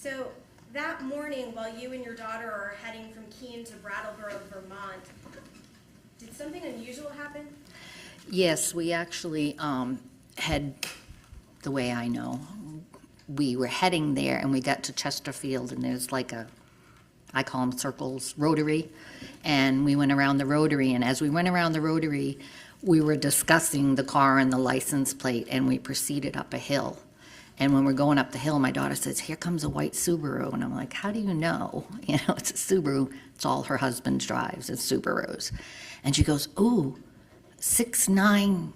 So that morning, while you and your daughter are heading from Keene to Brattleboro, Vermont, did something unusual happen? Yes, we actually had, the way I know, we were heading there and we got to Chesterfield and there's like a, I call them circles, rotary, and we went around the rotary, and as we went around the rotary, we were discussing the car and the license plate, and we proceeded up a hill. And when we're going up the hill, my daughter says, "Here comes a white Subaru," and I'm like, "How do you know?" You know, it's a Subaru. It's all her husband drives, it's Subarus. And she goes, "Ooh, 6'9".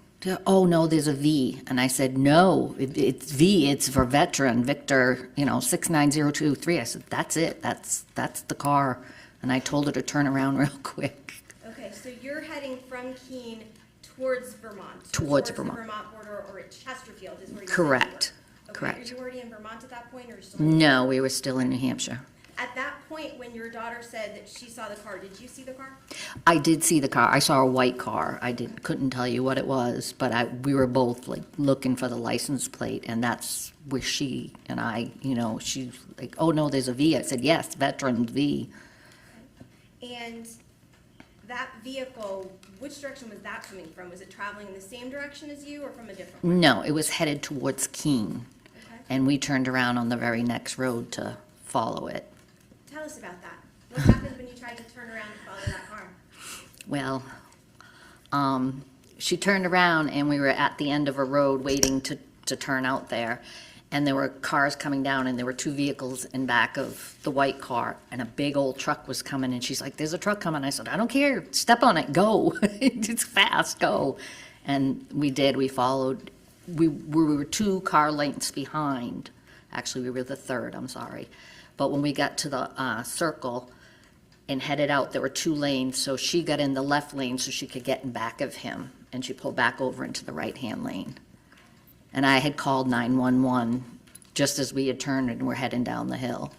Oh no, there's a V." And I said, "No, it's V. It's for veteran, Victor. 69023." I said, "That's it. That's the car." And I told her to turn around real quick. Okay, so you're heading from Keene towards Vermont. Towards the Vermont. Vermont border, or at Chesterfield is where you Correct. Okay, Correct. Are you already in Vermont at that point, or still in No, we were still in New Hampshire. At that point, when your daughter said that she saw the car, did you see the car? I did see the car. I saw a white car. Couldn't tell you what it was, but we were both like looking for the license plate, and that's where she and I, she's like, "Oh no, there's a V." I said, "Yes, veteran V." And that vehicle, which direction was that coming from? Was it traveling in the same direction as you or from a different one? No, it was headed towards Keene, Okay. and we turned around on the very next road to follow it. Tell us about that. What happened when you tried to turn around and follow that car? Well, she turned around and we were at the end of a road waiting to turn out there. And there were cars coming down and there were two vehicles in back of the white car and a big old truck was coming and she's like, "There's a truck coming." I said, "I don't care. Step on it. Go." It's fast. Go. And we did. We followed. We were 2 car lengths behind. Actually, we were the third. I'm sorry. But when we got to the circle and headed out, there were 2 lanes, so she got in the left lane so she could get in back of him, and she pulled back over into the right-hand lane. And I had called 911 just as we had turned and were heading down the hill.